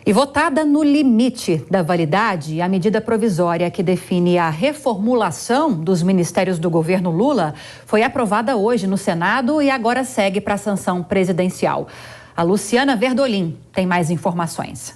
E votada no limite da validade, a medida provisória que define a reformulação dos ministérios do governo Lula foi aprovada hoje no Senado e agora segue para a sanção presidencial. A Luciana Verdolim tem mais informações.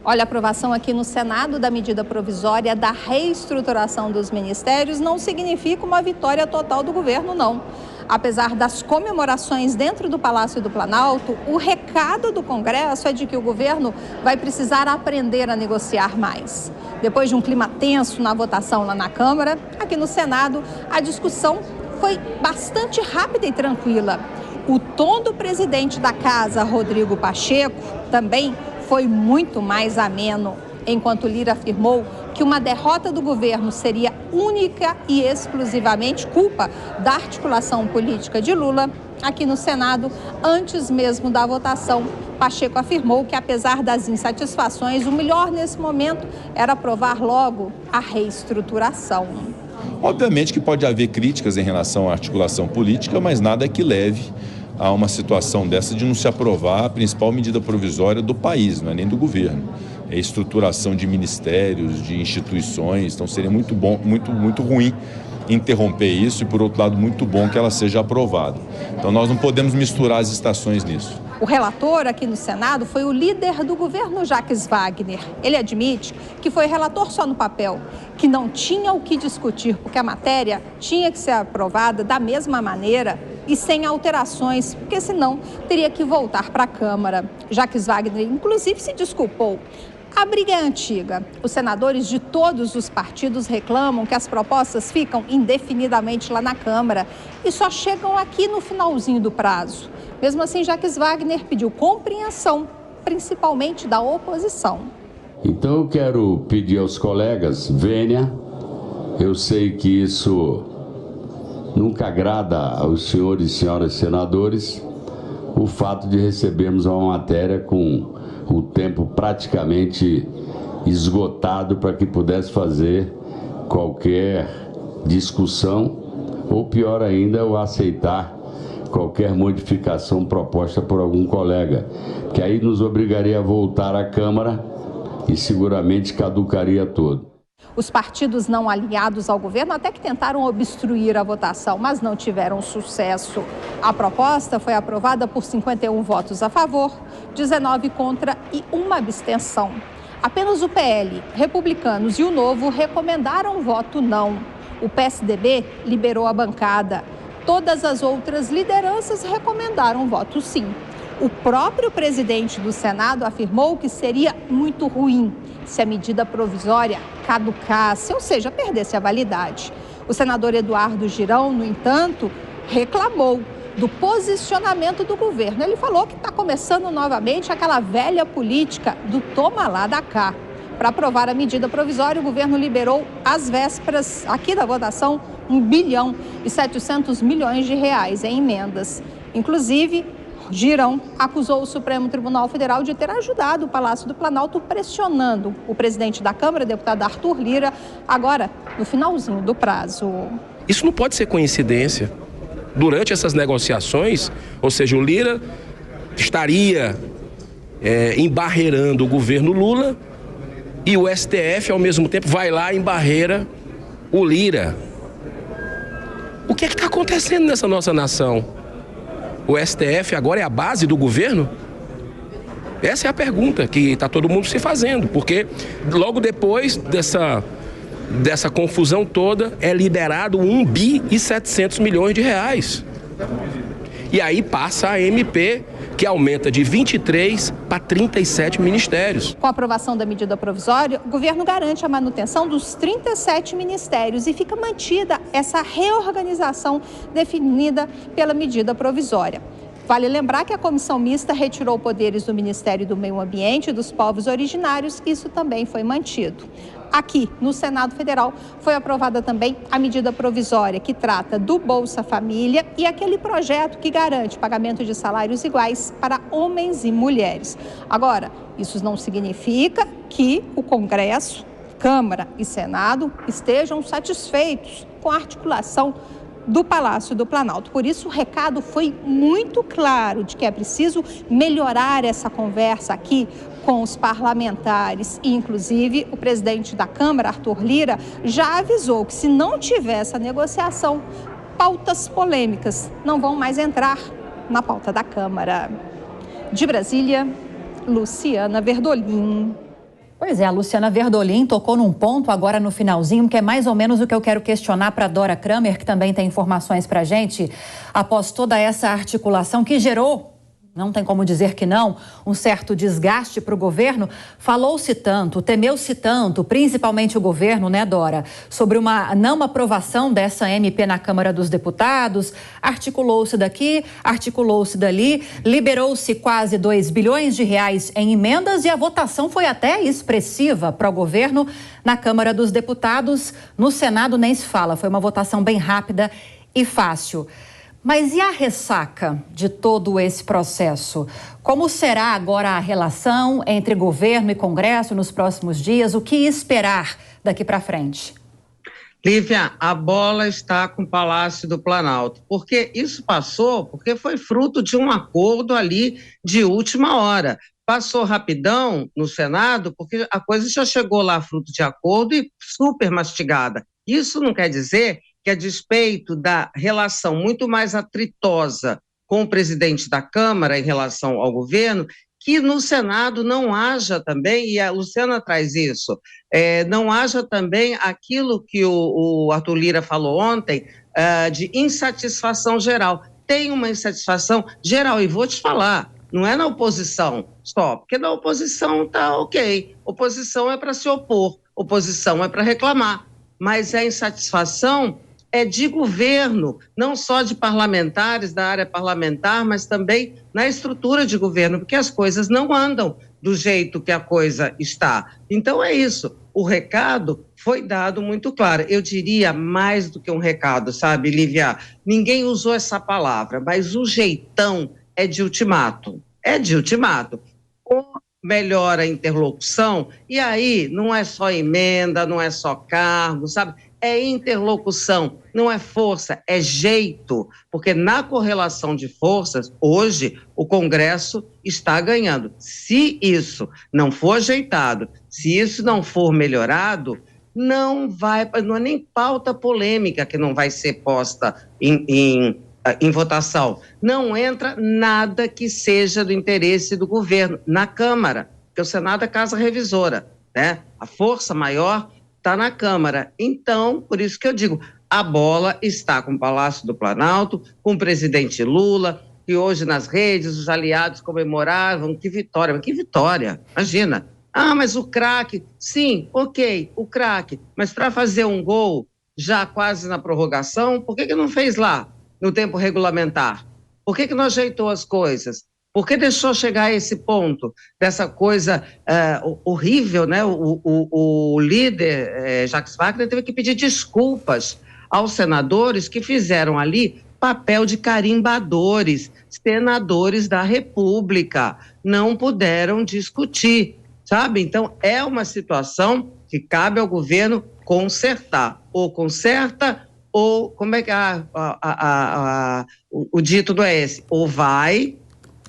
Olha, a aprovação aqui no Senado da medida provisória da reestruturação dos ministérios não significa uma vitória total do governo, não. Apesar das comemorações dentro do Palácio do Planalto, o recado do Congresso é de que o governo vai precisar aprender a negociar mais. Depois de um clima tenso na votação lá na Câmara, aqui no Senado, a discussão foi bastante rápida e tranquila. O tom do presidente da Casa, Rodrigo Pacheco, também foi muito mais ameno, enquanto Lira afirmou que uma derrota do governo seria única e exclusivamente culpa da articulação política de Lula. Aqui no Senado, antes mesmo da votação, Pacheco afirmou que, apesar das insatisfações, o melhor nesse momento era aprovar logo a reestruturação. Obviamente que pode haver críticas em relação à articulação política, mas nada que leve a uma situação dessa de não se aprovar a principal medida provisória do país, não é nem do governo. É estruturação de ministérios, de instituições, então seria muito bom, muito ruim interromper isso e, por outro lado, muito bom que ela seja aprovada. Então nós não podemos misturar as estações nisso. O relator aqui no Senado foi o líder do governo, Jacques Wagner. Ele admite que foi relator só no papel, que não tinha o que discutir, porque a matéria tinha que ser aprovada da mesma maneira e sem alterações, porque senão teria que voltar para a Câmara. Jacques Wagner, inclusive, se desculpou. A briga é antiga. Os senadores de todos os partidos reclamam que as propostas ficam indefinidamente lá na Câmara e só chegam aqui no finalzinho do prazo. Mesmo assim, Jacques Wagner pediu compreensão, principalmente da oposição. Então eu quero pedir aos colegas, venha, eu sei que isso nunca agrada aos senhores e senhoras senadores, o fato de recebermos uma matéria com o tempo praticamente esgotado para que pudesse fazer qualquer discussão ou, pior ainda, o aceitar qualquer modificação proposta por algum colega, que aí nos obrigaria a voltar à Câmara e seguramente caducaria todo. Os partidos não alinhados ao governo até que tentaram obstruir a votação, mas não tiveram sucesso. A proposta foi aprovada por 51 votos a favor, 19 contra e uma abstenção. Apenas o PL, Republicanos e o Novo recomendaram voto não. O PSDB liberou a bancada. Todas as outras lideranças recomendaram voto sim. O próprio presidente do Senado afirmou que seria muito ruim se a medida provisória caducasse, ou seja, perdesse a validade. O senador Eduardo Girão, no entanto, reclamou do posicionamento do governo. Ele falou que está começando novamente aquela velha política do toma lá da cá. Para aprovar a medida provisória, o governo liberou às vésperas aqui da votação 1 bilhão e 700 milhões de reais em emendas. Inclusive, Girão acusou o Supremo Tribunal Federal de ter ajudado o Palácio do Planalto pressionando o presidente da Câmara, deputado Arthur Lira, agora no finalzinho do prazo. Isso não pode ser coincidência. Durante essas negociações, ou seja, o Lira estaria embarreirando o governo Lula e o STF, ao mesmo tempo, vai lá e embarreira o Lira. O que é que está acontecendo nessa nossa nação? O STF agora é a base do governo? Essa é a pergunta que está todo mundo se fazendo, porque logo depois dessa confusão toda é liberado 1 bi e 700 milhões de reais. E aí passa a MP, que aumenta de 23 para 37 ministérios. Com a aprovação da medida provisória, o governo garante a manutenção dos 37 ministérios e fica mantida essa reorganização definida pela medida provisória. Vale lembrar que a comissão mista retirou poderes do Ministério do Meio Ambiente e dos Povos Originários, isso também foi mantido. Aqui, no Senado Federal, foi aprovada também a medida provisória que trata do Bolsa Família e aquele projeto que garante pagamento de salários iguais para homens e mulheres. Agora, isso não significa que o Congresso, Câmara e Senado estejam satisfeitos com a articulação do Palácio do Planalto. Por isso, o recado foi muito claro de que é preciso melhorar essa conversa aqui com os parlamentares. E, inclusive, o presidente da Câmara, Arthur Lira, já avisou que se não tiver essa negociação, pautas polêmicas não vão mais entrar na pauta da Câmara. De Brasília, Luciana Verdolim. Pois é, a Luciana Verdolim tocou num ponto agora no finalzinho, que é mais ou menos o que eu quero questionar para a Dora Kramer, que também tem informações para a gente, após toda essa articulação que gerou, não tem como dizer que não, um certo desgaste para o governo. Falou-se tanto, temeu-se tanto, principalmente o governo, né, Dora, sobre uma não aprovação dessa MP na Câmara dos Deputados. Articulou-se daqui, articulou-se dali, liberou-se quase 2 bilhões de reais em emendas e a votação foi até expressiva para o governo na Câmara dos Deputados. No Senado nem se fala, foi uma votação bem rápida e fácil. Mas e a ressaca de todo esse processo? Como será agora a relação entre governo e Congresso nos próximos dias? O que esperar daqui para frente? Lívia, a bola está com o Palácio do Planalto, porque isso passou, porque foi fruto de um acordo ali de última hora. Passou rapidão no Senado, porque a coisa já chegou lá fruto de acordo e super mastigada. Isso não quer dizer que, a despeito da relação muito mais atritosa com o presidente da Câmara em relação ao governo, que no Senado não haja também, e a Luciana traz isso, não haja também aquilo que o Arthur Lira falou ontem, de insatisfação geral. Tem uma insatisfação geral, e vou te falar, não é na oposição só, porque na oposição tá ok, oposição é para se opor, oposição é para reclamar, mas a insatisfação é de governo, não só de parlamentares da área parlamentar, mas também na estrutura de governo, porque as coisas não andam do jeito que a coisa está. Então é isso, o recado foi dado muito claro. Eu diria mais do que um recado, sabe, Lívia? Ninguém usou essa palavra, mas o jeitão é de ultimato. É de ultimato. Ou melhora a interlocução, e aí não é só emenda, não é só cargo, sabe? É interlocução, não é força, é jeito, porque na correlação de forças, hoje, o Congresso está ganhando. Se isso não for ajeitado, se isso não for melhorado, não é nem pauta polêmica que não vai ser posta em votação. Não entra nada que seja do interesse do governo na Câmara, porque o Senado é casa revisora, né? A força maior está na Câmara. Então, por isso que eu digo, a bola está com o Palácio do Planalto, com o presidente Lula, que hoje nas redes os aliados comemoravam, que vitória, imagina. Ah, mas o craque, sim, ok, o craque, mas para fazer um gol já quase na prorrogação, por que não fez lá, no tempo regulamentar? Por que não ajeitou as coisas? Por que deixou chegar a esse ponto, dessa coisa horrível, né? O líder, Jacques Wagner, teve que pedir desculpas aos senadores que fizeram ali papel de carimbadores, senadores da República, não puderam discutir, sabe? Então, é uma situação que cabe ao governo consertar, ou conserta, ou, como é que o dito não é esse? Ou vai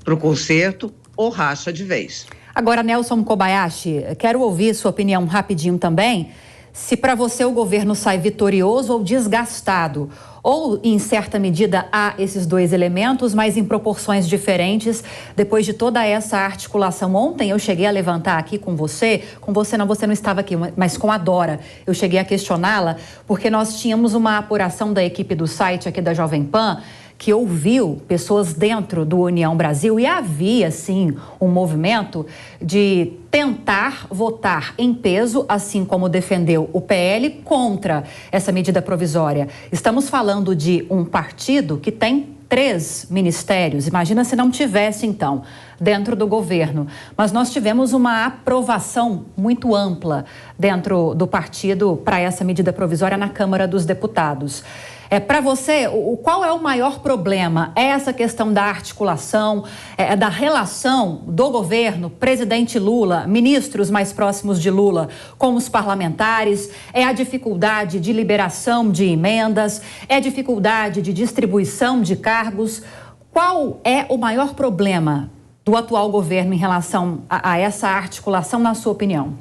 para o conserto ou racha de vez. Agora, Nelson Kobayashi, quero ouvir sua opinião rapidinho também. Se para você o governo sai vitorioso ou desgastado, ou em certa medida há esses dois elementos, mas em proporções diferentes, depois de toda essa articulação. Ontem eu cheguei a levantar aqui com você não estava aqui, mas com a Dora, eu cheguei a questioná-la, porque nós tínhamos uma apuração da equipe do site aqui da Jovem Pan, que ouviu pessoas dentro do União Brasil e havia, sim, um movimento de tentar votar em peso, assim como defendeu o PL, contra essa medida provisória. Estamos falando de um partido que tem 3 ministérios, imagina se não tivesse, então, dentro do governo. Mas nós tivemos uma aprovação muito ampla dentro do partido para essa medida provisória na Câmara dos Deputados. Para você, qual é o maior problema? É essa questão da articulação, da relação do governo, presidente Lula, ministros mais próximos de Lula com os parlamentares? É a dificuldade de liberação de emendas? É a dificuldade de distribuição de cargos? Qual é o maior problema do atual governo em relação a essa articulação, na sua opinião?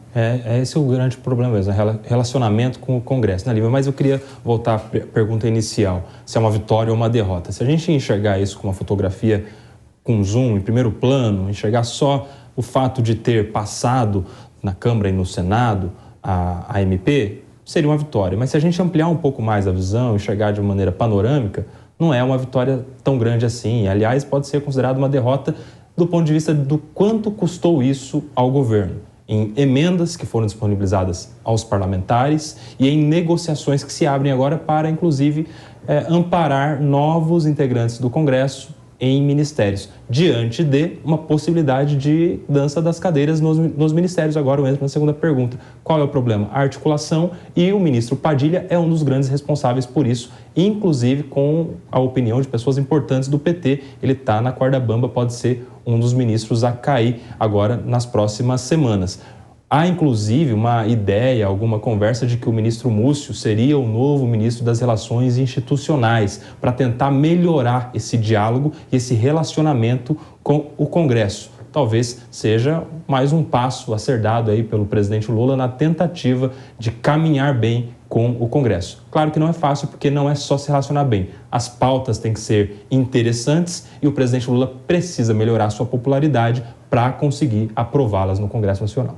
Esse é o grande problema mesmo, relacionamento com o Congresso, né, Lívia? Mas eu queria voltar à pergunta inicial, se é uma vitória ou uma derrota. Se a gente enxergar isso com uma fotografia com zoom, em primeiro plano, enxergar só o fato de ter passado na Câmara e no Senado a MP, seria uma vitória. Mas se a gente ampliar um pouco mais a visão, enxergar de maneira panorâmica, não é uma vitória tão grande assim. Aliás, pode ser considerado uma derrota do ponto de vista do quanto custou isso ao governo, em emendas que foram disponibilizadas aos parlamentares e em negociações que se abrem agora para, inclusive, amparar novos integrantes do Congresso em ministérios, diante de uma possibilidade de dança das cadeiras nos ministérios. Agora eu entro na segunda pergunta. Qual é o problema? A articulação, e o ministro Padilha é um dos grandes responsáveis por isso, inclusive com a opinião de pessoas importantes do PT. Ele está na corda bamba, pode ser um dos ministros a cair agora nas próximas semanas. Há, inclusive, uma ideia, alguma conversa de que o ministro Múcio seria o novo ministro das Relações Institucionais para tentar melhorar esse diálogo e esse relacionamento com o Congresso. Talvez seja mais um passo a ser dado aí pelo presidente Lula na tentativa de caminhar bem com o Congresso. Claro que não é fácil, porque não é só se relacionar bem. As pautas têm que ser interessantes e o presidente Lula precisa melhorar sua popularidade para conseguir aprová-las no Congresso Nacional.